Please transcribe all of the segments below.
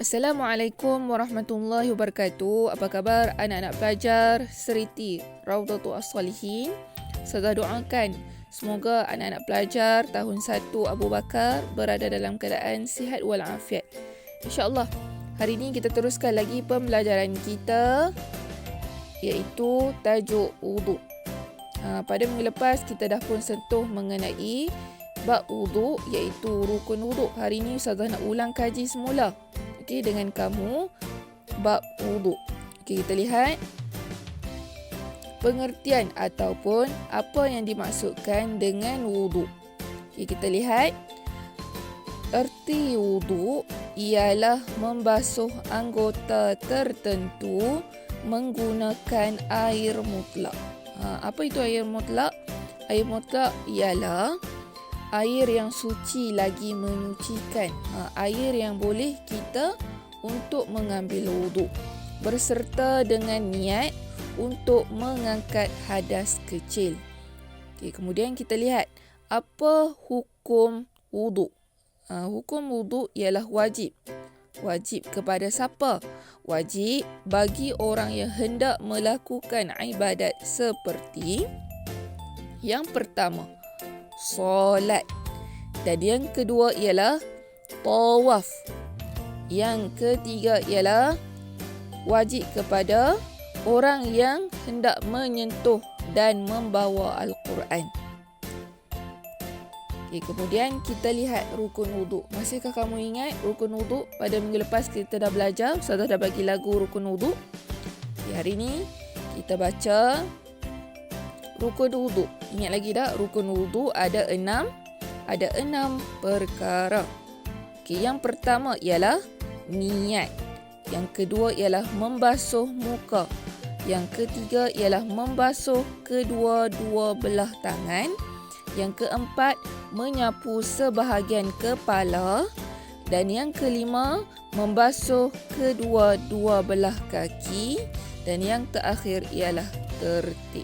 Assalamualaikum warahmatullahi wabarakatuh. Apa khabar anak-anak pelajar Seriti Raudatul As-Salihin? Saya doakan semoga anak-anak pelajar tahun 1 Abu Bakar berada dalam keadaan sihat walafiat. InsyaAllah hari ini kita teruskan lagi pembelajaran kita, iaitu tajuk wudu. Pada minggu lepas kita dah pun sentuh mengenai bab wudu, iaitu rukun wudu. Hari ini Ustazah nak ulang kaji semula dengan kamu bab wudu. Kita lihat pengertian ataupun apa yang dimaksudkan dengan wudu. Kita lihat erti wudu ialah membasuh anggota tertentu menggunakan air mutlak. Apa itu air mutlak? Air mutlak ialah air yang suci lagi menyucikan, air yang boleh kita untuk mengambil wuduk berserta dengan niat untuk mengangkat hadas kecil. Kemudian kita lihat apa hukum wuduk. Hukum wuduk ialah wajib. Wajib kepada siapa? Wajib bagi orang yang hendak melakukan ibadat seperti yang pertama, solat. Dan yang kedua ialah tawaf. Yang ketiga ialah wajib kepada orang yang hendak menyentuh dan membawa Al-Quran. Kemudian kita lihat rukun wuduk. Masihkah kamu ingat rukun wuduk? Pada minggu lepas kita dah belajar, Ustazah dah bagi lagu rukun wuduk. Hari ini kita baca rukun wudu. Ingat lagi tak? Rukun wudu ada 6 perkara. Yang pertama ialah niat. Yang kedua ialah membasuh muka. Yang ketiga ialah membasuh kedua-dua belah tangan. Yang keempat, menyapu sebahagian kepala. Dan yang kelima, membasuh kedua-dua belah kaki. Dan yang terakhir ialah tertib.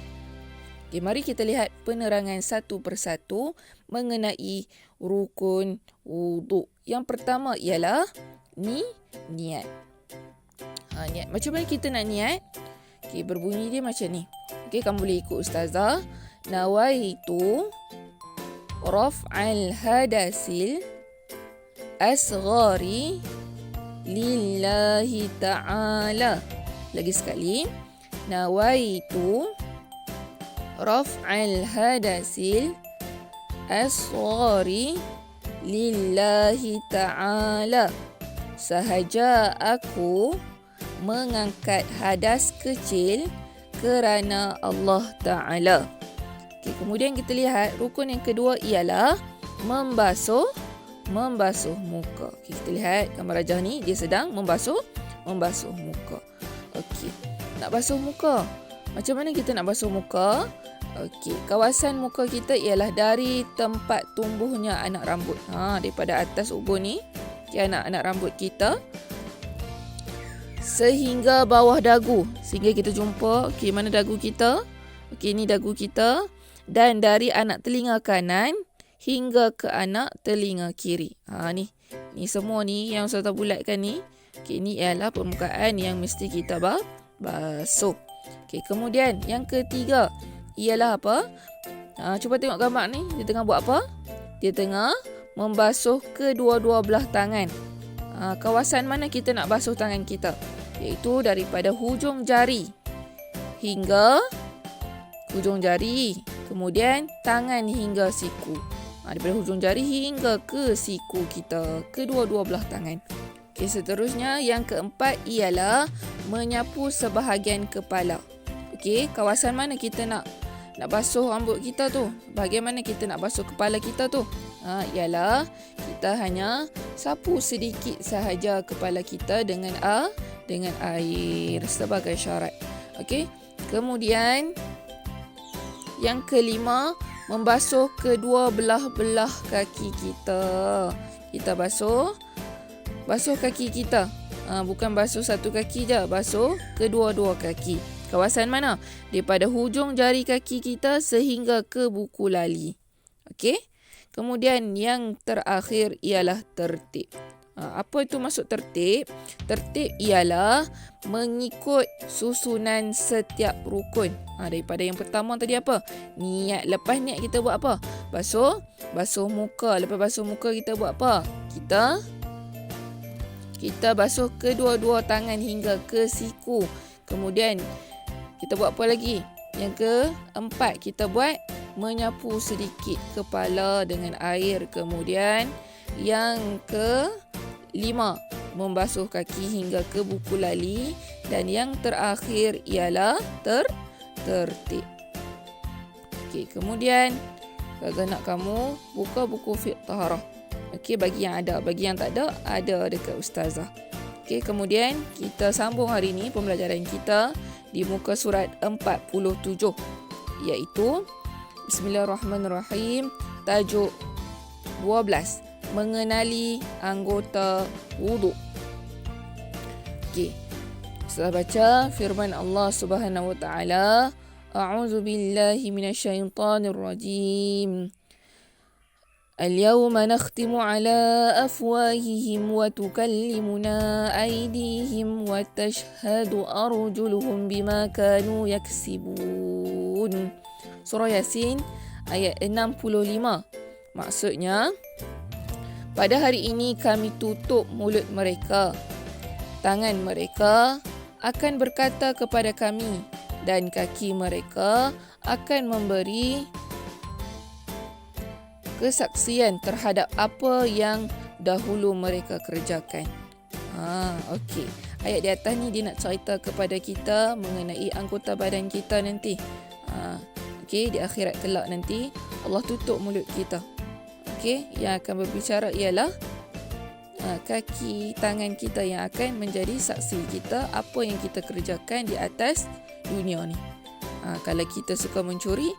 Mari kita lihat penerangan satu persatu mengenai rukun wudu. Yang pertama ialah niat. Niat. Macam mana kita nak niat? Berbunyi dia macam ni. Kamu boleh ikut Ustazah. Nawaitu raf'al hadasil asghari lillahi ta'ala. Lagi sekali. Nawaitu raf'al hadasil asghari lillahi ta'ala. Sahaja aku mengangkat hadas kecil kerana Allah Ta'ala. Kemudian kita lihat rukun yang kedua ialah membasuh muka. Kita lihat gambar rajah ni, dia sedang membasuh muka. Nak basuh muka. Macam mana kita nak basuh muka? Kawasan muka kita ialah dari tempat tumbuhnya anak rambut. Daripada atas ubun ni, anak-anak rambut kita sehingga bawah dagu. Sehingga kita jumpa mana dagu kita. Ini dagu kita. Dan dari anak telinga kanan hingga ke anak telinga kiri. Ni semua ni yang saya bulatkan ni. Ini ialah permukaan yang mesti kita basuh. Kemudian yang ketiga ialah apa? Cuba tengok gambar ni. Dia tengah buat apa? Dia tengah membasuh kedua-dua belah tangan. Kawasan mana kita nak basuh tangan kita? Iaitu daripada hujung jari hingga hujung jari. Kemudian tangan hingga siku. Daripada hujung jari hingga ke siku kita. Kedua-dua belah tangan. Seterusnya yang keempat ialah menyapu sebahagian kepala. Kawasan mana kita nak basuh rambut kita tu? Bagaimana kita nak basuh kepala kita tu? Ialah kita hanya sapu sedikit sahaja kepala kita dengan air sebagai syarat. Kemudian yang kelima, membasuh kedua belah kaki kita. Kita basuh kaki kita. Bukan basuh satu kaki je, basuh kedua-dua kaki. Kawasan mana? Daripada hujung jari kaki kita sehingga ke buku lali. Kemudian yang terakhir ialah tertib. Apa itu masuk tertib? Tertib ialah mengikut susunan setiap rukun. Daripada yang pertama tadi apa? Niat. Lepas niat kita buat apa? Basuh muka. Lepas basuh muka kita buat apa? Kita basuh kedua-dua tangan hingga ke siku. Kemudian kita buat apa lagi? Yang keempat, kita buat menyapu sedikit kepala dengan air. Kemudian yang kelima, membasuh kaki hingga ke buku lali. Dan yang terakhir ialah tertib. Okey, kemudian kakak nak kamu buka buku fiqh taharah. Okey, bagi yang ada, bagi yang tak ada, ada dekat ustazah. Okey, kemudian kita sambung hari ini pembelajaran kita di muka surat 47, iaitu Bismillahirrahmanirrahim, tajuk 12, mengenali anggota wuduk. Okey, setelah baca firman Allah Subhanahu wa taala, a'udzu billahi minasyaitonir rajim. اليوم نختم على أفواههم وتكلمنا أيديهم وتشهد أرجلهم بما كانوا يكسبون. Surah Yasin ayat 65. Maksudnya, pada hari ini kami tutup mulut mereka. Tangan mereka akan berkata kepada kami dan kaki mereka akan memberi kesaksian terhadap apa yang dahulu mereka kerjakan. Okey. Ayat di atas ni dia nak cerita kepada kita mengenai anggota badan kita nanti. Okey, di akhirat kelak nanti Allah tutup mulut kita. Okey, yang akan berbicara ialah kaki tangan kita yang akan menjadi saksi kita apa yang kita kerjakan di atas dunia ni. Kalau kita suka mencuri,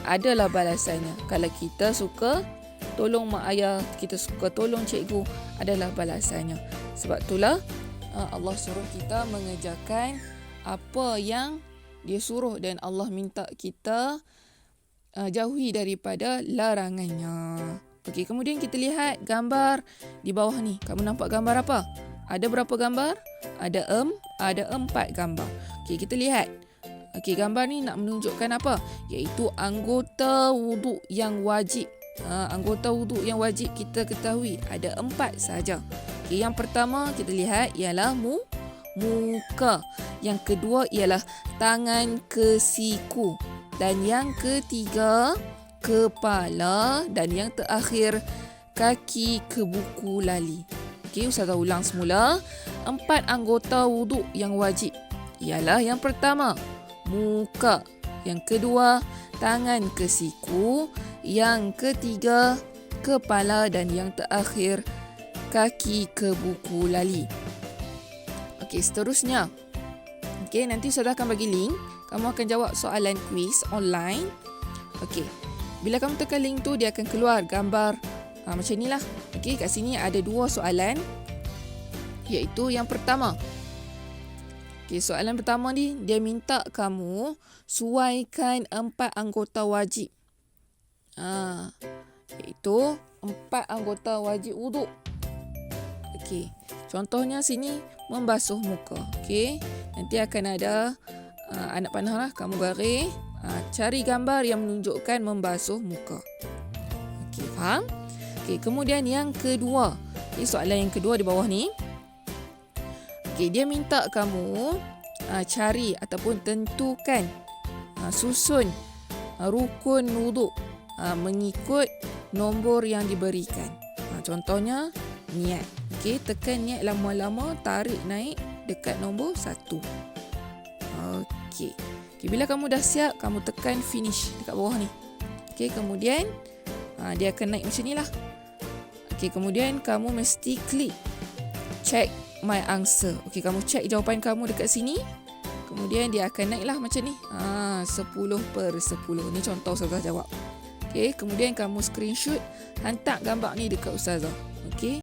adalah balasannya. Kalau kita suka tolong mak ayah, kita suka tolong cikgu, adalah balasannya. Sebab itulah Allah suruh kita mengerjakan apa yang dia suruh dan Allah minta kita jauhi daripada larangannya. Okey, kemudian kita lihat gambar di bawah ni. Kamu nampak gambar apa? Ada berapa gambar? Ada 4 gambar. Okey, kita lihat. Okey, gambar ni nak menunjukkan apa? Iaitu anggota wuduk yang wajib. Anggota wuduk yang wajib kita ketahui ada 4 sahaja. Okey, yang pertama kita lihat ialah muka. Yang kedua ialah tangan ke siku. Dan yang ketiga, kepala. Dan yang terakhir, kaki ke buku lali. Okey, Ustazah ulang semula. 4 anggota wuduk yang wajib ialah yang pertama, muka. Yang kedua, tangan ke siku. Yang ketiga, kepala. Dan yang terakhir, kaki ke buku lali. Okey, seterusnya. Okey, nanti Ustazah akan bagi link. Kamu akan jawab soalan kuis online. Okey, bila kamu tekan link tu, dia akan keluar gambar macam ni lah. Okey, kat sini ada 2 soalan. Iaitu yang pertama. Okay, soalan pertama ni, dia minta kamu suaikan 4 anggota wajib. Iaitu 4 anggota wajib wuduk. Okey, contohnya sini membasuh muka. Okey, nanti akan ada anak panah lah, kamu garis. Cari gambar yang menunjukkan membasuh muka. Okey, faham? Okey, kemudian yang kedua. Ini soalan yang kedua di bawah ni. Okay, dia minta kamu cari ataupun tentukan susun rukun wuduk mengikut nombor yang diberikan. Contohnya niat. Okay, tekan niat lama-lama, tarik naik dekat nombor 1. Okay, bila kamu dah siap, kamu tekan finish dekat bawah ni. Okay, kemudian dia akan naik macam ni lah. Okay, kemudian kamu mesti klik check my answer. Okey, kamu check jawapan kamu dekat sini. Kemudian dia akan naiklah macam ni. 10/10. Ni contoh Ustazah jawab. Okey, kemudian kamu screenshot, hantar gambar ni dekat Ustazah. Okey.